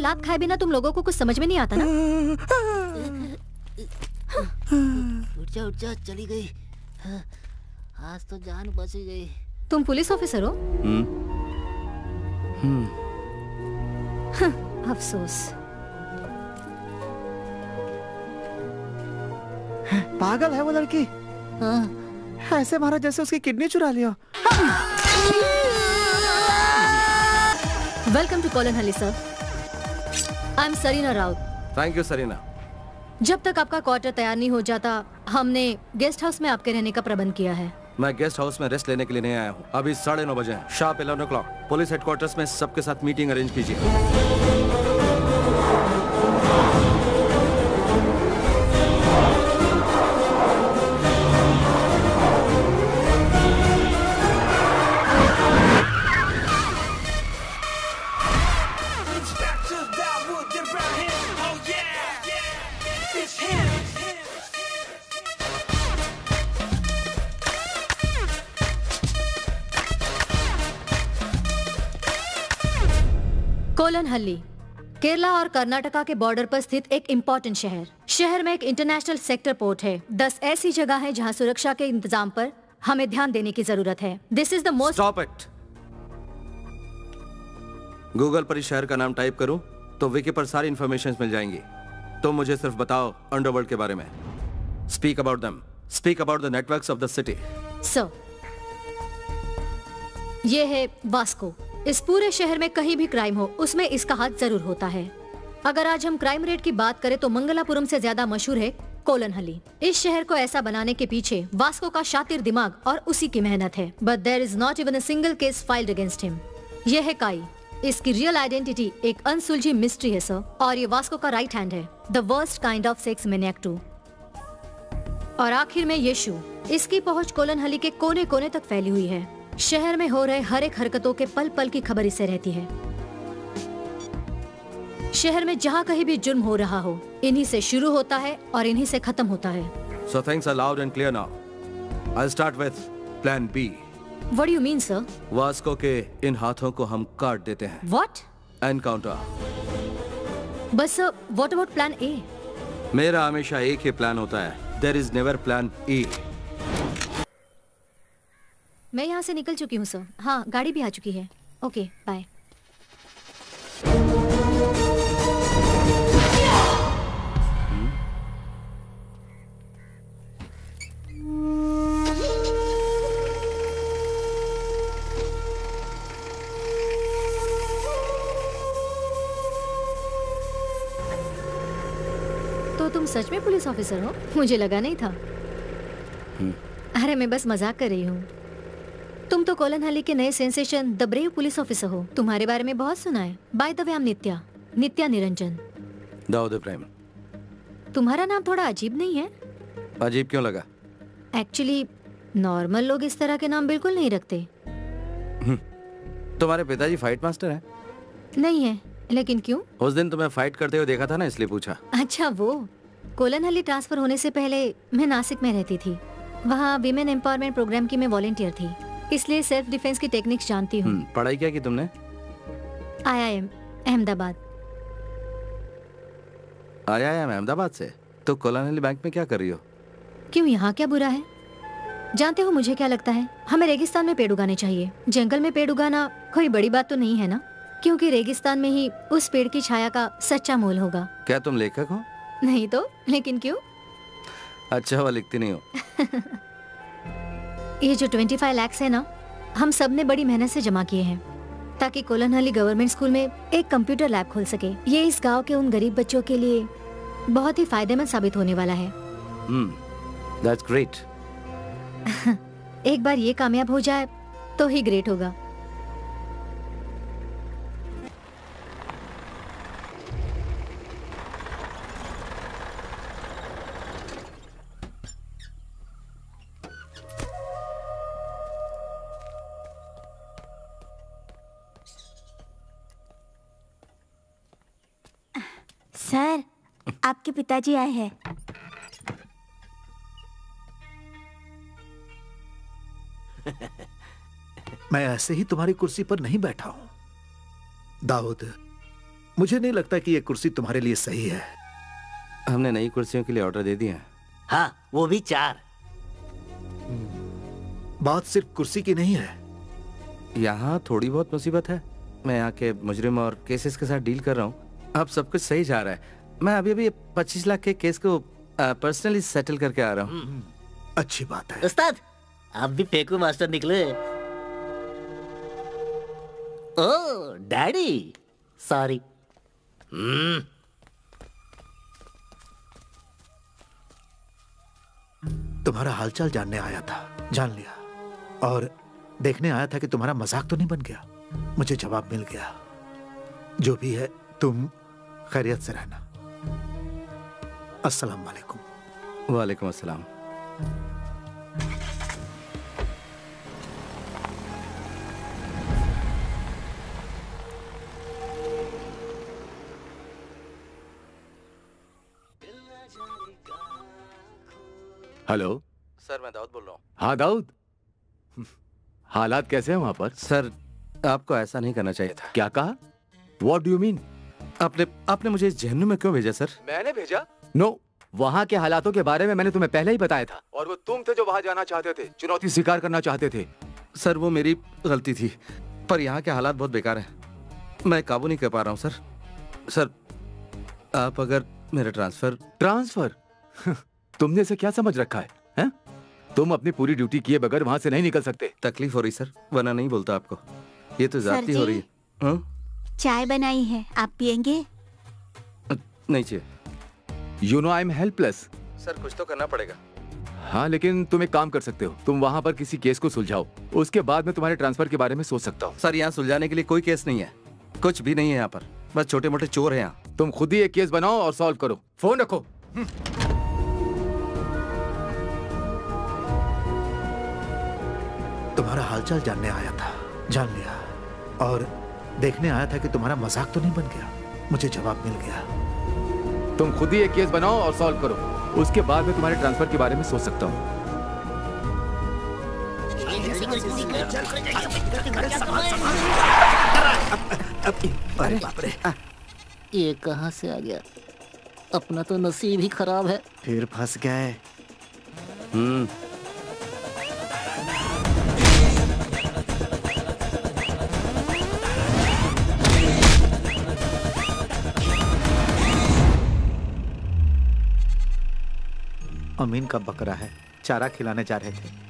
लात खाए बिना तुम लोगों को कुछ समझ में नहीं आता ना? उठ जा चली गई। आज तो जान बच गई। तुम पुलिस ऑफिसर हो? अफसोस। पागल है वो लड़की। ऐसे मारा जैसे उसकी किडनी चुरा लिया। Welcome to Kolanhalli sir. I am Sarina Raut. Thank you Sarina. जब तक आपका क्वार्टर तैयार नहीं हो जाता, हमने गेस्ट हाउस में आपके रहने का प्रबंध किया है। मैं गेस्ट हाउस में रेस्ट लेने के लिए नहीं आया हूँ। अभी 9:30 बजे हैं, शार्प 11 o'clock। पुलिस हेडक्वार्टर्स में सबके साथ मीटिंग अरेंज कीजिए। कोलनहल्ली केरला और कर्नाटका के बॉर्डर पर स्थित एक इम्पोर्टेंट शहर में एक इंटरनेशनल सेक्टर पोर्ट है। 10 ऐसी जगह है जहां सुरक्षा के इंतजाम पर हमें ध्यान देने की जरूरत है। This is the most. Stop it. Google पर इस शहर का नाम टाइप करूं तो विकी पर सारी इंफॉर्मेशन मिल जाएंगी। तुम मुझे सिर्फ बताओ अंडरवर्ल्ड के बारे में। Speak about them. Speak about the networks of the city. Sir, ये है वास्को। इस पूरे शहर में कहीं भी क्राइम हो, उसमें इसका हाथ जरूर होता है। अगर आज हम क्राइम रेट की बात करें तो मंगलापुरम से ज्यादा मशहूर है कोलनहल्ली। इस शहर को ऐसा बनाने के पीछे वास्को का शातिर दिमाग और उसी की मेहनत है। But there is not even a single case filed against him. यह है काई। इसकी रियल आइडेंटिटी एक अनसुलझी मिस्ट्री है सर, और ये वास्को का राइट हैंड है, the worst kind of sex maniac too. और आखिर में यीशु। इसकी पहुंच कोलनहल्ली के कोने कोने तक फैली हुई है। शहर में हो रहे हर एक हरकतों के पल पल की खबर इसे रहती है। शहर में जहाँ कहीं भी जुर्म हो रहा हो, इन्हीं से शुरू होता है और इन्हीं से खत्म होता है। So things are loud and clear now. I'll start with Plan B. What do you mean, sir? Vasco के इन हाथों को हम काट देते हैं। What? एनकाउंटर। बस sir, what about Plan A? मेरा हमेशा एक ही प्लान होता है। There is never Plan E. मैं यहाँ से निकल चुकी हूँ सर। हाँ, गाड़ी भी आ चुकी है। Okay, bye. तो तुम सच में पुलिस ऑफिसर हो? मुझे लगा नहीं था। अरे मैं बस मजाक कर रही हूँ। तुम तो कोलनहल्ली के नए sensation the brave police officer हो। तुम्हारे बारे में बहुत सुना है। By the way, I am Nitya Niranjan. Dawood Ibrahim. तुम्हारा नाम थोड़ा अजीब नहीं है? अजीब क्यों लगा? एक्चुअली नॉर्मल लोग इस तरह के नाम बिल्कुल नहीं रखते। तुम्हारे पिताजी फाइट मास्टर हैं? नहीं है, लेकिन क्यों? उस दिन तुम्हें फाइट करते हुए देखा था ना, इसलिए पूछा। अच्छा वो। कोलनहल्ली ट्रांसफर होने से पहले मैं नासिक में रहती थी। वहाँ विमेन एम्पावरमेंट प्रोग्राम की मैं वॉलंटियर थी, इसलिए सेल्फ डिफेंस की टेक्निक्स जानती हूँ। पढ़ाई क्या की तुमने? IIM अहमदाबाद। IIM अहमदाबाद से? तो कोलनहल्ली बैंक में क्या कर रही हो? क्यों, यहाँ क्या बुरा है? जानते हो मुझे क्या लगता है? हमें रेगिस्तान में पेड़ उगाने चाहिए। जंगल में पेड़ उगाना कोई बड़ी बात तो नहीं है ना, क्योंकि रेगिस्तान में ही उस पेड़ की छाया का सच्चा मोल होगा। क्या तुम लेखक हो? नहीं तो, लेकिन क्यों? अच्छा हुआ लिखती नहीं हो। ये जो 25 लाख है ना, हम सब ने बड़ी मेहनत से जमा किए हैं ताकि कोलनहल्ली गवर्नमेंट स्कूल में एक कंप्यूटर लैब खोल सके। ये इस गांव के उन गरीब बच्चों के लिए बहुत ही फायदेमंद साबित होने वाला है। That's great. एक बार ये कामयाब हो जाए तो ही ग्रेट होगा। सर, आपके पिताजी आए हैं। मैं ऐसे ही तुम्हारी कुर्सी पर नहीं बैठा हूं। दाऊद, मुझे नहीं लगता कि ये कुर्सी तुम्हारे लिए सही है। हमने नई कुर्सियों के लिए ऑर्डर दे दिए हैं। हाँ, वो भी 4। बात सिर्फ कुर्सी की नहीं है। यहाँ थोड़ी बहुत मुसीबत है। मैं यहाँ के मुजरिम और केसेस के साथ डील कर रहा हूँ। अब सब कुछ सही जा रहा है। मैं अभी 25 लाख के केस को पर्सनली सेटल करके आ रहा हूँ। अच्छी बात है। उस्ताद, आप भी फेंकू मास्टर निकले। ओह डैडी, सॉरी। तुम्हारा हालचाल जानने आया था, जान लिया। और देखने आया था कि तुम्हारा मजाक तो नहीं बन गया। मुझे जवाब मिल गया। जो भी है, तुम खैरियत से रहना। अस्सलाम वालेकुम। वालेकुम अस्सलाम। हेलो सर, मैं दाऊद बोल रहा हूँ। हाँ दाऊद, हालात कैसे हैं वहाँ पर? सर, आपको ऐसा नहीं करना चाहिए था। क्या कहा? What do you mean? आपने मुझे इस जहन्नुम में क्यों भेजा सर? मैंने भेजा? नो, वहाँ के हालातों के बारे में मैंने तुम्हें पहले ही बताया था। और वो तुम थे जो वहाँ जाना चाहते थे, चुनौती स्वीकार करना चाहते थे। सर, वो मेरी गलती थी, पर यहाँ के हालात बहुत बेकार हैं। मैं काबू नहीं कर पा रहा हूँ सर। सर, आप अगर मेरा ट्रांसफर तुमने इसे क्या समझ रखा है, हैं? तुम अपनी पूरी ड्यूटी किए बगैर वहाँ से नहीं निकल सकते। तकलीफ हो रही सर, वरना नहीं बोलता आपको। ये तो ज्यादती हो रही है। हाँ? चाय बनाई है, आप पियेंगे? नहीं चाहिए। You know I'm helpless। Sir, कुछ तो करना पड़ेगा। हाँ, लेकिन तुम एक काम कर सकते हो। तुम वहाँ पर किसी केस को सुलझाओ, उसके बाद मैं तुम्हारे ट्रांसफर के बारे में सोच सकता हूँ। सर, यहाँ सुलझाने के लिए कोई केस नहीं है, कुछ भी नहीं है यहाँ पर। बस छोटे मोटे चोर हैं यहाँ। तुम खुद ही एक केस बनाओ और सॉल्व करो। फोन रखो। तुम्हारा हालचाल जानने आया था, जान लिया। और देखने आया था कि तुम्हारा मजाक तो नहीं बन गया। मुझे जवाब मिल गया। तुम खुद ही एक केस बनाओ और सॉल्व करो, उसके बाद मैं तुम्हारे ट्रांसफर के बारे में सोच सकता हूँ। अरे बाप रे, ये कहाँ से आ गया? अपना तो नसीब ही खराब है। फिर फंस गए। अमीन का बकरा है, चारा खिलाने जा रहे थे।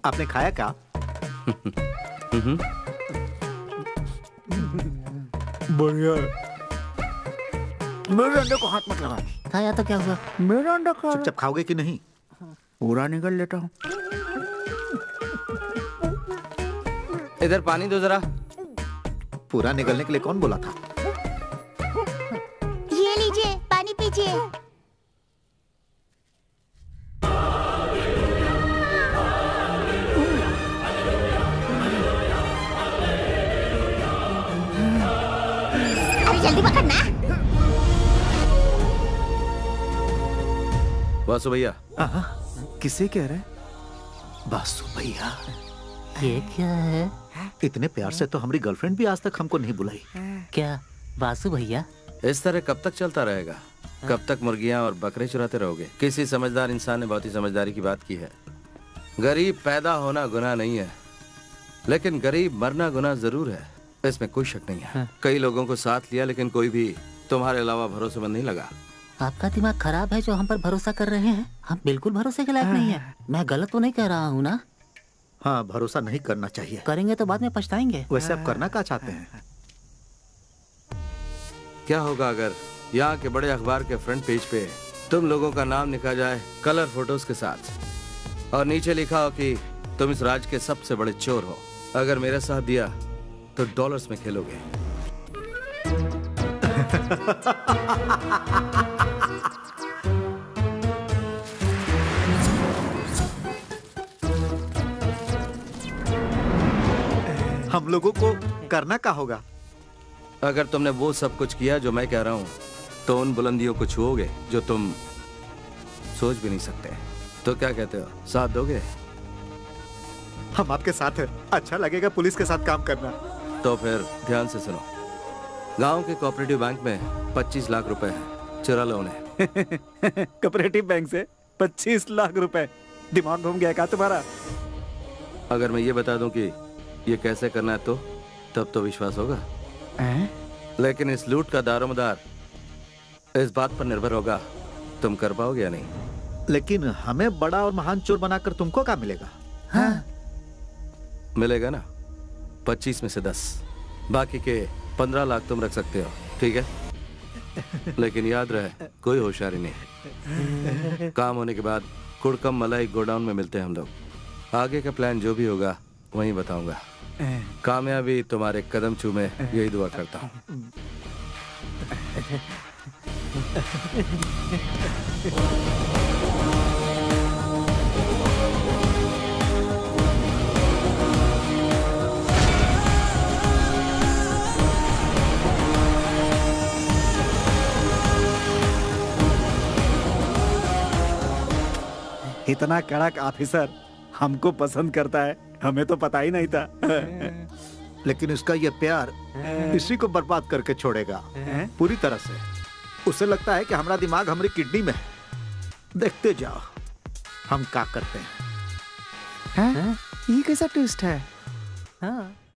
आपने खाया क्या? बढ़िया। मेरे अंडे को हाथ मत लगा। खाया तो क्या हुआ? मेरा अंडा खा। चुपचाप खाओगे कि नहीं? पूरा निकल लेता हूँ। इधर पानी दो जरा। पूरा निकलने के लिए कौन बोला था? ये लीजिए, पानी पीजिए। अरे जल्दी पकड़ना। वासु भैया। किसे कह रहे? वासु भैया। ये क्या है? इतने प्यार से तो हमारी गर्लफ्रेंड भी आज तक हमको नहीं बुलाई। क्या वासु भैया? इस तरह कब तक चलता रहेगा? कब तक मुर्गियां और बकरे चुराते रहोगे? किसी समझदार इंसान ने बहुत ही समझदारी की बात की है। गरीब पैदा होना गुनाह नहीं है, लेकिन गरीब मरना गुनाह जरूर है। इसमें कोई शक नहीं है। कई लोगों को साथ लिया, लेकिन कोई भी तुम्हारे अलावा भरोसेमंद नहीं लगा। आपका दिमाग खराब है जो हम पर भरोसा कर रहे हैं। हम बिल्कुल भरोसे के लायक नहीं है। मैं गलत तो नहीं कह रहा हूँ ना? हाँ, भरोसा नहीं करना चाहिए। करेंगे तो बाद में पछताएंगे। वैसे आप करना क्या चाहते हैं? क्या होगा अगर यहाँ के बड़े अखबार के फ्रंट पेज पे तुम लोगों का नाम लिखा जाए कलर फोटोज के साथ, और नीचे लिखा हो कि तुम इस राज्य के सबसे बड़े चोर हो। अगर मेरा साथ दिया तो डॉलर्स में खेलोगे। हम लोगों को करना क्या होगा? अगर तुमने वो सब कुछ किया जो मैं कह रहा हूँ तो उन बुलंदियों को छुओगे जो तुम सोच भी नहीं सकते। तो क्या कहते हो, साथ दोगे? हम आपके साथ हैं। अच्छा लगेगा पुलिस के साथ काम करना। तो फिर ध्यान से सुनो। गांव के कोऑपरेटिव बैंक में 25 लाख रुपए हैं, चुरा लो उन्हें। कोऑपरेटिव बैंक से 25 लाख रुपए? दिमाग घूम गया क्या तुम्हारा? अगर मैं ये बता दूं कि ये कैसे करना है तो तब तो विश्वास होगा। लेकिन इस लूट का दारोमदार इस बात पर निर्भर होगा तुम कर पाओगे या नहीं। लेकिन हमें बड़ा और महान चोर बनाकर तुमको क्या मिलेगा? हाँ। मिलेगा ना 25 में से 10, बाकी के 15 लाख तुम रख सकते हो, ठीक है? लेकिन याद रहे कोई होशियारी नहीं। काम होने के बाद कुड़कम मलाई गोडाउन में मिलते हैं हम लोग। आगे का प्लान जो भी होगा वहीं बताऊंगा। कामयाबी तुम्हारे कदम चूमे, यही दुआ करता हूँ। इतना कड़क ऑफिसर हमको पसंद करता है, हमें तो पता ही नहीं था। लेकिन उसका ये प्यार इसी को बर्बाद करके छोड़ेगा पूरी तरह से। उसे लगता है कि हमारा दिमाग हमारी किडनी में है। देखते जाओ हम क्या करते हैं। ये कैसा ट्विस्ट है? हाँ।